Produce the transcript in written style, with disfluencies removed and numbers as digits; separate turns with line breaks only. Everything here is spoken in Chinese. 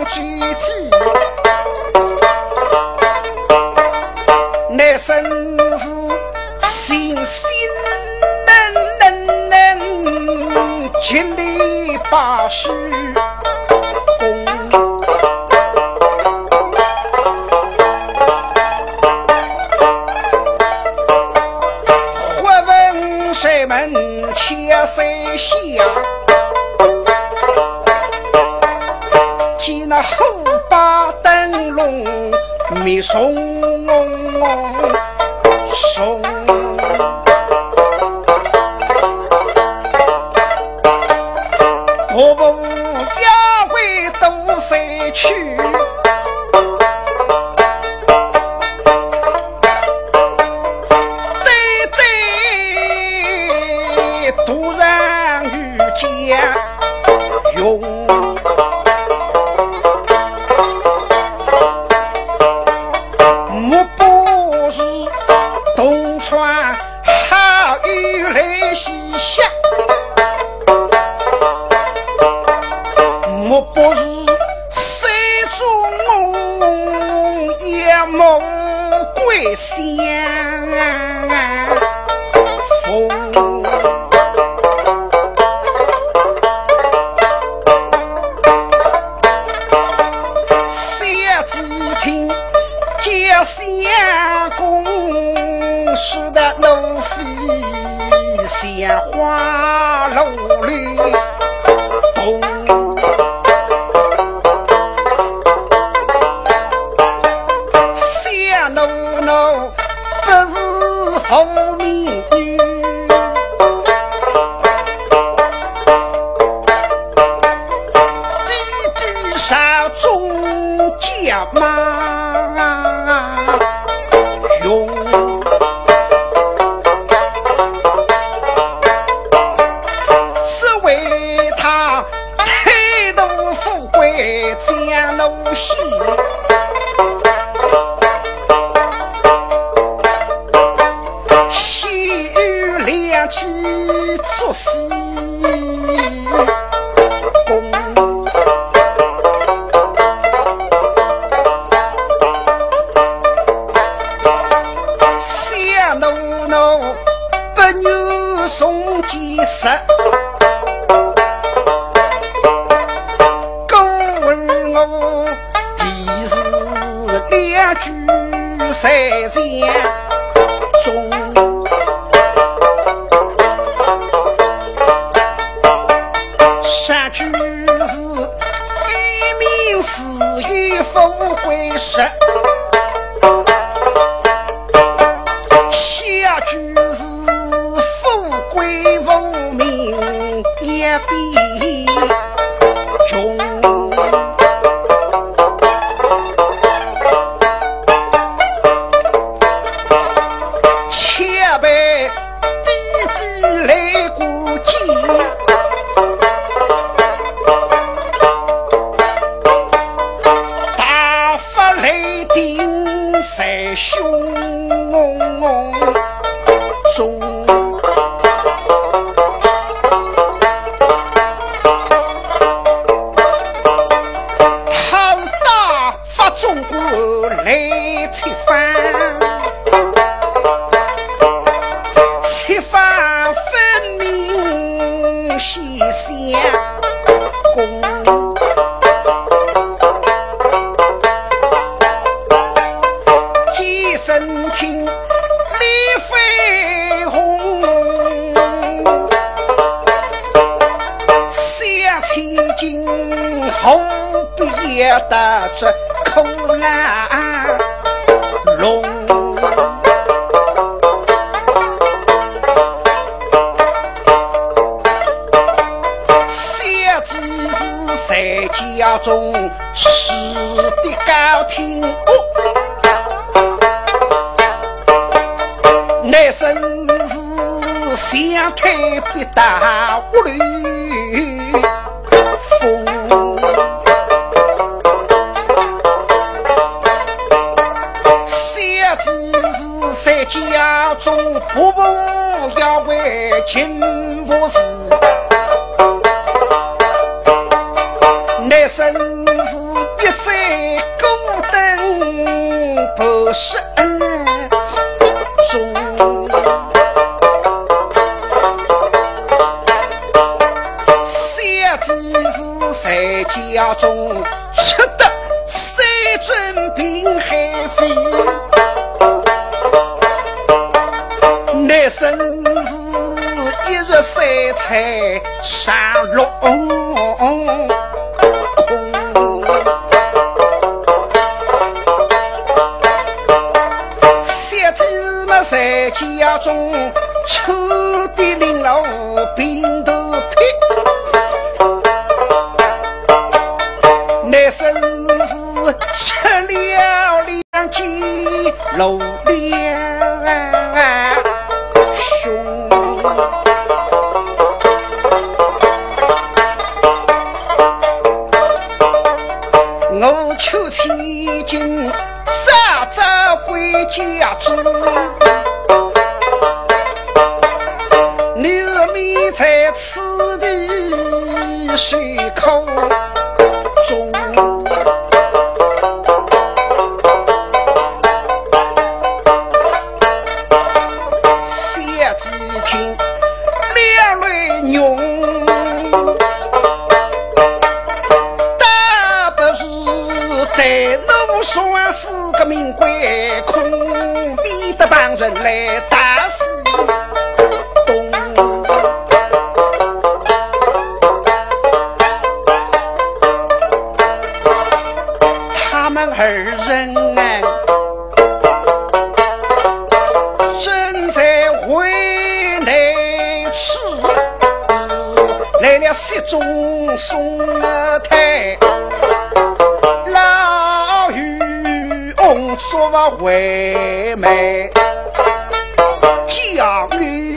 举子，乃生是心心能尽力把事功。或问谁们且谁想？见那后把灯笼密松松，我不要回东西去，对对，突然遇见用。莫不是谁中也梦归乡风，写字听接相公，使得奴婢鲜花楼里动。不是福命女，地地上中家嘛用，是为他抬头富贵将奴戏。起做西宫，想奴不牛送几十，狗儿我第是两句三相中。三句是一名是以富贵实，下句是富贵无名也必穷。前辈弟弟来过节，在胸中，他大发中国来吃饭，吃饭分明西相公。身听李飞鸿，想起今后必得这口难容。想起是在家中吃的高听乃生是相推必打屋里风，小子是在家中不要为情无事，乃生是一不是中。小鸡是谁家中吃的三尊并海飞，那生是一日三菜上龙空。小鸡嘛在家中吃的领了病头皮，那生是吃了2斤肉两胸。我求千金早早归家住，你们在此地水口中。小鸡听两泪涌，大不是对侬算是个名贵空，逼得帮人来打死东。他们二人正在回来吃，来了西中送台，老渔翁做了回梅，江鱼